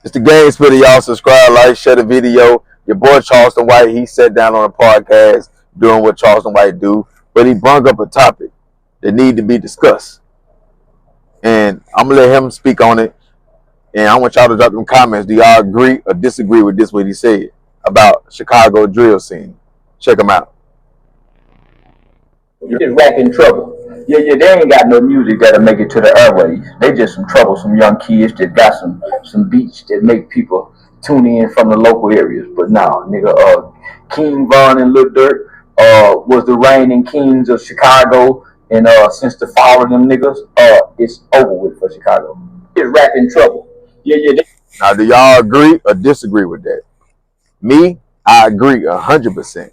It's the Game Spitter, y'all. Subscribe, like, share the video. Your boy Charl Ston, he sat down on a podcast doing what Charl Ston do, but he brought up a topic that need to be discussed. And I'm going to let him speak on it. And I want y'all to drop them comments. Do y'all agree or disagree with this, what he said about Chicago drill scene? Check him out. You just racking trouble. Yeah, they ain't got no music that'll make it to the airways. They just some troublesome young kids that got some beats that make people tune in from the local areas. But nah, nigga, King Von and Lil Durk was the reigning kings of Chicago, and since the fall of them niggas, it's over with for Chicago. Just racking trouble. Yeah. Now, do y'all agree or disagree with that? Me, I agree 100%.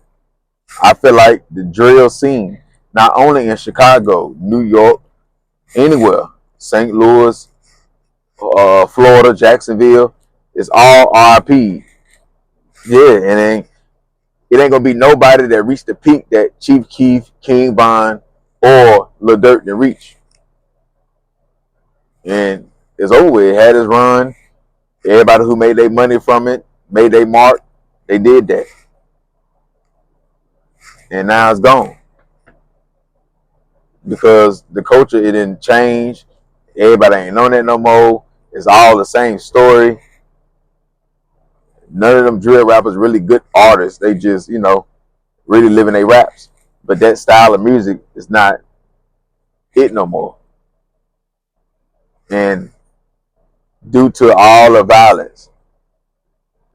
I feel like the drill scene, not only in Chicago, New York, anywhere, St. Louis, Florida, Jacksonville, it's all RP. Yeah, and it ain't gonna be nobody that reached the peak that Chief Keef, King Von, or Lil Durk didn't reach. And it's over with. It had its run. Everybody who made their money from it, made their mark, they did that. And now it's gone. Because the culture, it didn't change. Everybody ain't on that no more. It's all the same story. None of them drill rappers really good artists. They just, really living their raps. But that style of music is not it no more. And due to all the violence,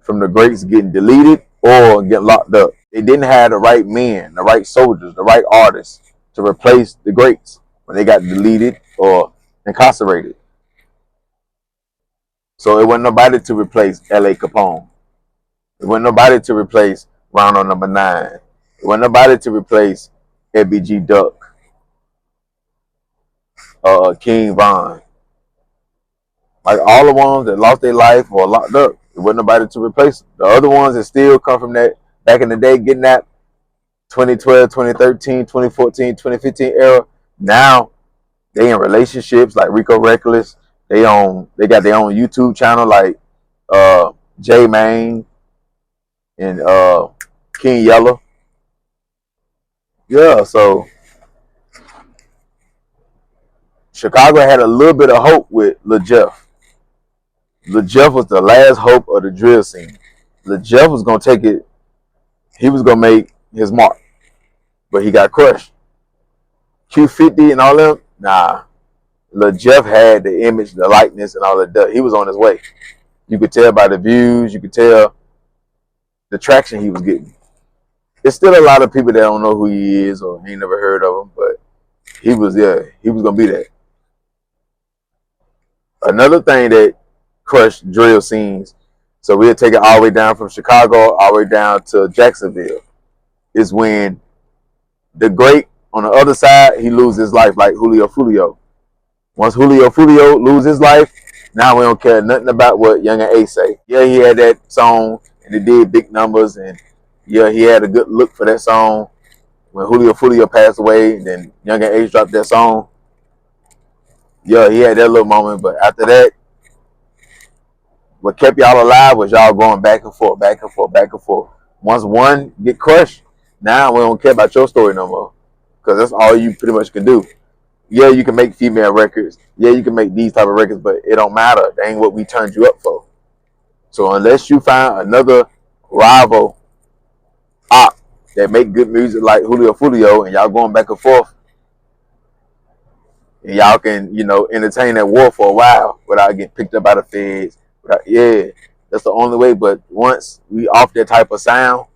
from the greats getting deleted or getting locked up, they didn't have the right men, the right soldiers, the right artists to replace the greats when they got deleted or incarcerated. So it wasn't nobody to replace L.A. Capone. It wasn't nobody to replace Ronald Number 9. It wasn't nobody to replace FBG Duck, King Von. Like all the ones that lost their life or locked up, it wasn't nobody to replace them. The other ones that still come from that back in the day, getting that 2012, 2013, 2014, 2015 era, now they in relationships like Rico Reckless. They got their own YouTube channel like J Main and King Yellow. Yeah, so Chicago had a little bit of hope with Lil Jeff. Lil Jeff was the last hope of the drill scene. Lil Jeff was gonna take it. He was gonna make his mark, but he got crushed. Q50 and all them, nah. Lil Jeff had the image, the likeness, and all that. He was on his way. You could tell by the views. You could tell the traction he was getting. There's still a lot of people that don't know who he is or ain't never heard of him, but he was gonna be that. Another thing that crushed drill scenes, so we'll take it all the way down from Chicago all the way down to Jacksonville, is when the great on the other side, he loses his life like Julio Fulio. Once Julio Fulio loses his life, now we don't care nothing about what Young and A say. Yeah, he had that song and it did big numbers, and yeah, he had a good look for that song. When Julio Fulio passed away, and then Young and A dropped that song. Yeah, he had that little moment, but after that, what kept y'all alive was y'all going back and forth, back and forth, back and forth. Once one get crushed, now we don't care about your story no more, because that's all you pretty much can do. Yeah, you can make female records. Yeah, you can make these type of records, but it don't matter. That ain't what we turned you up for. So unless you find another rival op that make good music like Julio Fulio, and y'all going back and forth, and y'all can, entertain that war for a while without getting picked up by the feds. Yeah, that's the only way. But once we off that type of sound,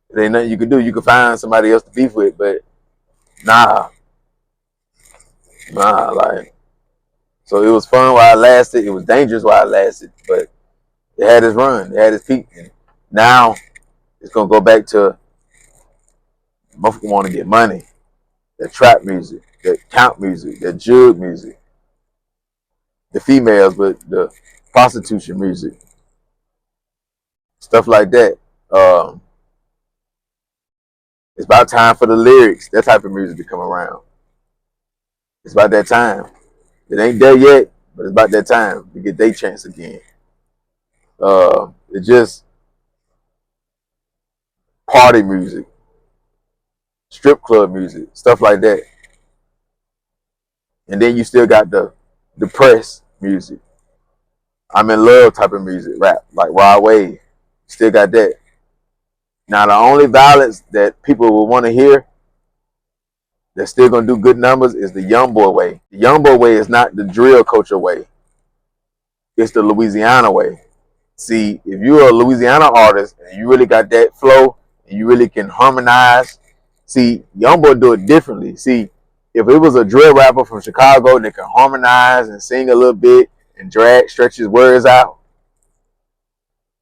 there ain't nothing you can do. You can find somebody else to beef with, but nah, like. So it was fun while it lasted. It was dangerous while it lasted, but it had its run. It had its peak. And now it's gonna go back to motherfuckers want to get money. That trap music, that count music, that jug music, the females, but the prostitution music, stuff like that. It's about time for the lyrics, that type of music to come around. It's about that time. It ain't there yet, but it's about that time to get their chance again. It's just party music, strip club music, stuff like that. And then you still got the depressed music, I'm in love type of music, rap, like Rod Wave. Still got that. Now the only violence that people will want to hear that's still gonna do good numbers is the young boy way. The young boy way is not the drill culture way. It's the Louisiana way. See, if you're a Louisiana artist and you really got that flow and you really can harmonize, see, young boy do it differently. See, if it was a drill rapper from Chicago that can harmonize and sing a little bit and stretch his words out,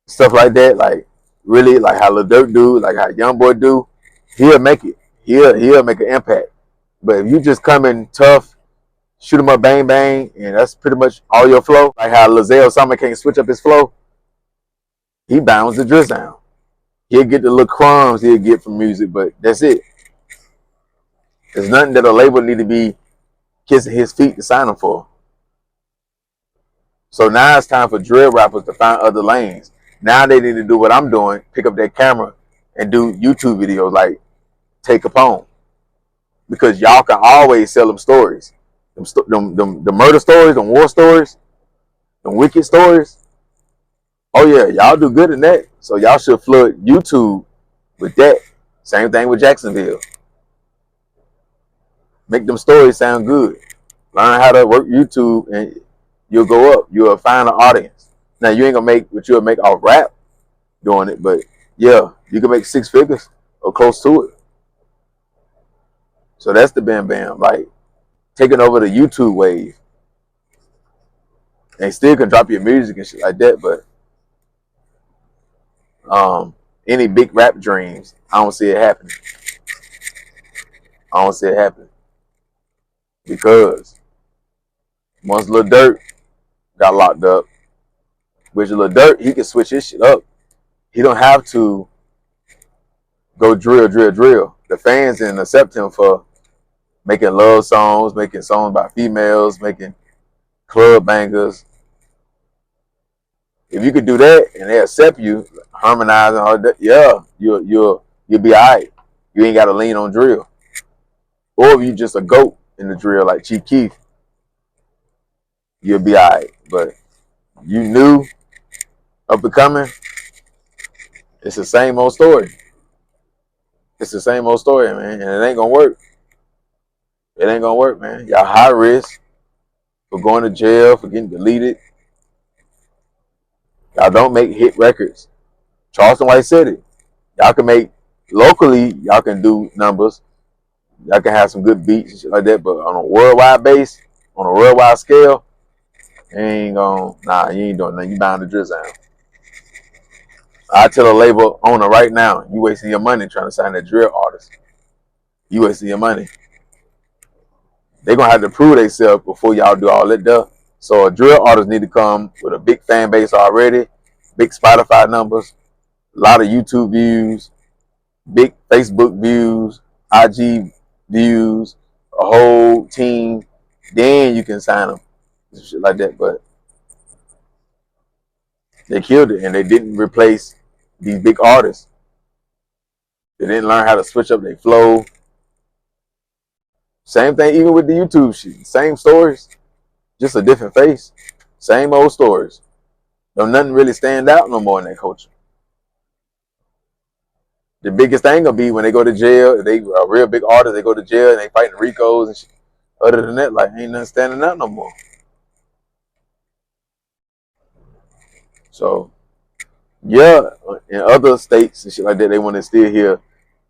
stuff like that, like really like how Lil Durk do, like how Young Boy do, he'll make it. He'll make an impact. But if you just come in tough, shoot him up, bang bang, and that's pretty much all your flow, like how Lizelle Summer can't switch up his flow, he bounds the drill sound. He'll get the little crumbs he'll get from music, but that's it. There's nothing that a label need to be kissing his feet to sign him for. So now it's time for drill rappers to find other lanes. Now they need to do what I'm doing, pick up their camera and do YouTube videos like Take Capone. Because y'all can always sell them stories. The murder stories, the war stories, the wicked stories. Oh yeah, y'all do good in that. So y'all should flood YouTube with that. Same thing with Jacksonville. Make them stories sound good. Learn how to work YouTube and you'll go up. You'll find an audience. Now you ain't gonna make what you'll make off rap doing it, but yeah, you can make 6 figures or close to it. So that's the bam bam, like taking over the YouTube wave. And still can drop your music and shit like that, but any big rap dreams, I don't see it happening. I don't see it happening because once Lil Durk got locked up, which Lil Durk, he can switch his shit up. He don't have to go drill. The fans didn't accept him for making love songs, making songs by females, making club bangers. If you could do that and they accept you, harmonizing all that, yeah, you'll be alright. You ain't got to lean on drill. Or if you just a goat in the drill like Chief Keef, you'll be alright. But you new, up and coming, it's the same old story. It's the same old story, man, and it ain't gonna work. It ain't gonna work, man. Y'all high risk for going to jail, for getting deleted. Y'all don't make hit records. Charleston White said it. Y'all can make locally. Y'all can do numbers. Y'all can have some good beats and shit like that. But on a worldwide base, on a worldwide scale, you ain't gonna. Nah, you ain't doing nothing. You bound to drill sound. I tell a label owner right now, you wasting your money trying to sign that drill artist. You wasting your money. They gonna have to prove themselves before y'all do all that stuff. So a drill artist need to come with a big fan base already, big Spotify numbers, a lot of YouTube views, big Facebook views, IG views, a whole team. Then you can sign them, shit like that. But they killed it, and they didn't replace these big artists. They didn't learn how to switch up their flow. Same thing, even with the YouTube shit. Same stories, just a different face. Same old stories. No, nothing really stand out no more in that culture. The biggest thing gonna be when they go to jail. If they a real big artist, they go to jail and they fighting Ricos and shit. Other than that, like ain't nothing standing out no more. So yeah, in other states and shit like that, they want to still hear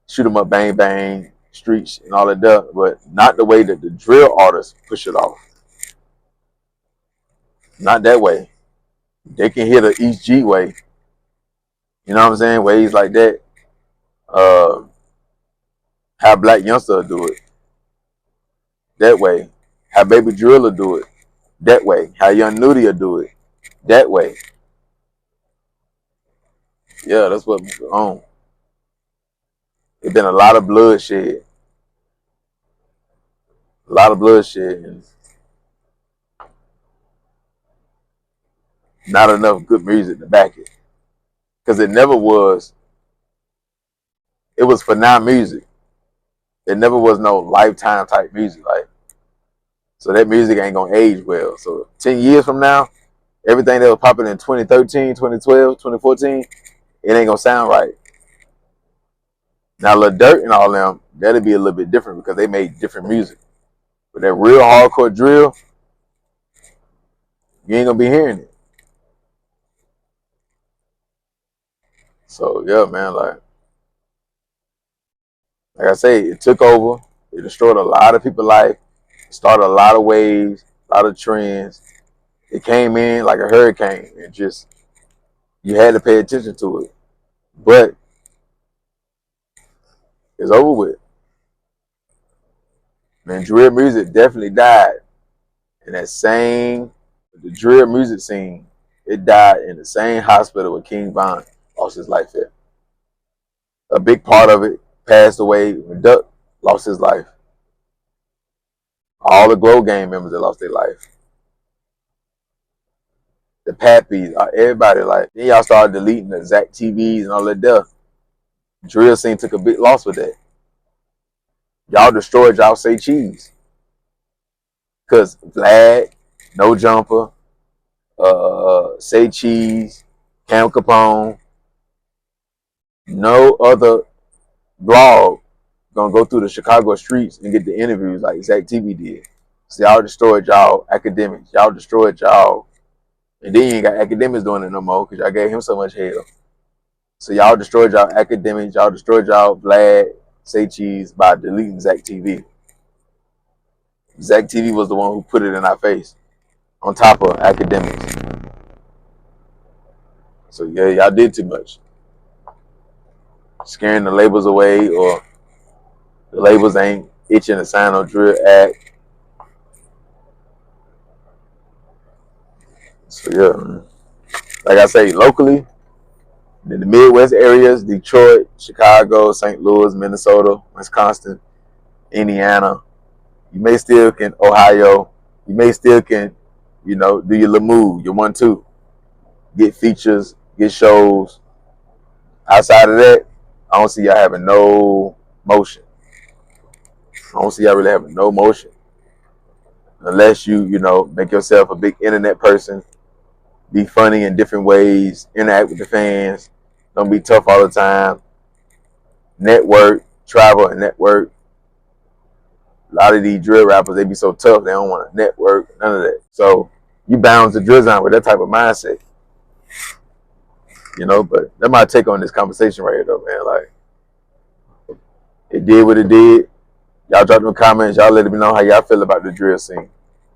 shoot 'em up, bang bang, streets and all that stuff, but not the way that the drill artists push it off. Not that way. They can hear the East G way. You know what I'm saying? Ways like that. How Black Youngster do it that way. How Baby Driller do it that way. How Young Nudia do it that way. Yeah, that's what's on. It's been a lot of bloodshed. A lot of bloodshed. And not enough good music to back it. Because it never was. It was for now music. It never was no lifetime type music. Like, so that music ain't gonna age well. So 10 years from now, everything that was popping in 2013, 2012, 2014, it ain't gonna sound right. Now Lil Durk and all them, that'll be a little bit different because they made different music. But that real hardcore drill, you ain't gonna be hearing it. So yeah, man, like I say, it took over. It destroyed a lot of people's life. It started a lot of waves, a lot of trends. It came in like a hurricane, and just you had to pay attention to it. But it's over with. Man, drill music definitely died in that same the drill music scene. It died in the same hospital where King Von lost his life at. A big part of it passed away when Duck lost his life. All the Glow Gang members that lost their life. The Pappies, everybody like. Then y'all started deleting the Zach TVs and all that stuff. Drill scene took a big loss with that. Y'all destroyed y'all say cheese. Cause Vlad, No Jumper, Say Cheese, Cam Capone, no other blog gonna go through the Chicago streets and get the interviews like Zach TV did. So y'all destroyed y'all academics. Y'all destroyed y'all. And then you ain't got academics doing it no more because y'all gave him so much hell. So y'all destroyed y'all academics. Y'all destroyed y'all Vlad, Say Cheese by deleting Zach TV. Zach TV was the one who put it in our face on top of academics. So yeah, y'all did too much. Scaring the labels away, or the labels ain't itching to sign on Drill Act. So yeah, like I say, locally, in the Midwest areas, Detroit, Chicago, St. Louis, Minnesota, Wisconsin, Indiana, you may still can, Ohio, you may still can, do your little move, your 1-2, get features, get shows. Outside of that, I don't see y'all having no motion. I don't see y'all really having no motion unless you make yourself a big internet person, be funny in different ways, interact with the fans, don't be tough all the time, network, travel and network. A lot of these drill rappers, they be so tough, they don't want to network, none of that. So you bound to drill zone with that type of mindset, but that's my take on this conversation right here though, man. Like, it did what it did. Y'all drop them comments, y'all let me know how y'all feel about the drill scene.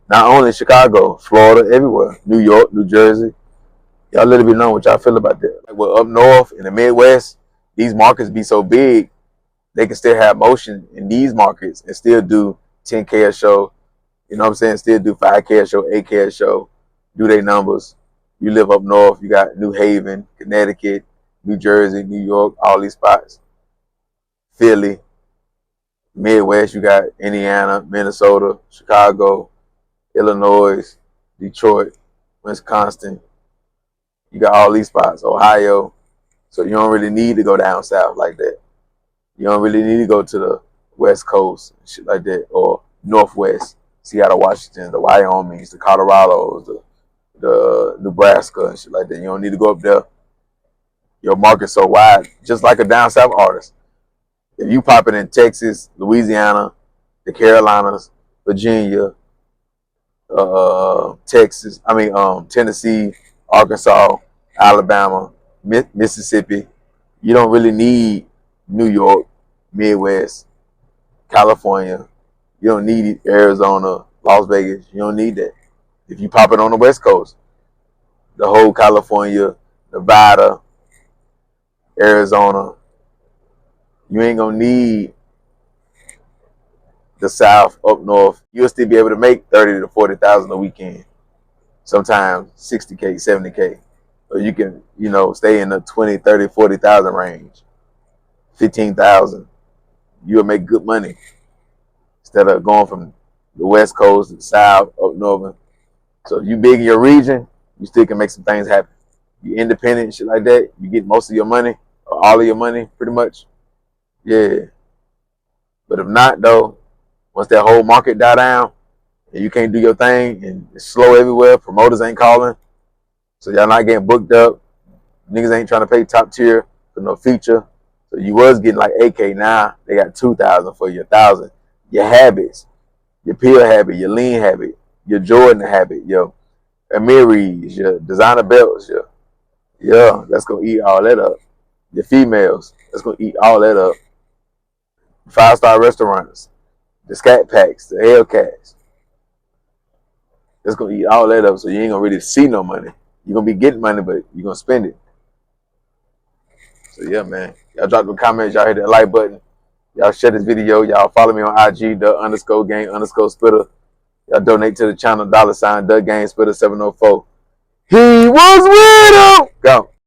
Not only Chicago, Florida, everywhere, New York, New Jersey. Y'all let me know what y'all feel about that. Like, well, up north in the Midwest, these markets be so big, they can still have motion in these markets and still do 10K a show. You know what I'm saying? Still do 5K a show, 8K a show, do their numbers. You live up north, you got New Haven, Connecticut, New Jersey, New York, all these spots. Philly, Midwest, you got Indiana, Minnesota, Chicago, Illinois, Detroit, Wisconsin. You got all these spots, Ohio. So you don't really need to go down south like that. You don't really need to go to the West Coast, shit like that, or Northwest, Seattle, Washington, the Wyomings, the Colorados, the Nebraska, and shit like that. You don't need to go up there. Your market's so wide, just like a down south artist. If you pop it in Texas, Louisiana, the Carolinas, Virginia, Tennessee, Arkansas, Alabama, Mississippi, you don't really need New York, Midwest, California. You don't need Arizona, Las Vegas. You don't need that. If you pop it on the West Coast, the whole California, Nevada, Arizona, you ain't gonna need the South up north. You'll still be able to make 30 to 40,000 a weekend. Sometimes 60K, 70K. Or you can, stay in the 20, 30, 40,000 range. 15,000. You'll make good money instead of going from the West Coast to the South, up north. So if you big in your region, you still can make some things happen. You independent and shit like that, you get most of your money, or all of your money, pretty much. Yeah. But if not, though, once that whole market die down, and you can't do your thing, and it's slow everywhere, promoters ain't calling, so y'all not getting booked up, niggas ain't trying to pay top tier for no feature. So you was getting like AK, now they got 2,000 for your 1,000. Your habits, your pill habit, your lean habit, your Jordan habit, your Amiris, your designer belts, yeah, that's gonna eat all that up. Your females, that's gonna eat all that up. 5-star restaurants, the scat packs, the Hellcats, that's gonna eat all that up. So you ain't gonna really see no money. You're gonna be getting money, but you're gonna spend it. So yeah, man. Y'all drop the comments, y'all hit that like button. Y'all share this video. Y'all follow me on IG, the_gang_spitter. Y'all donate to the channel, $Dagamespitter704. He was with him!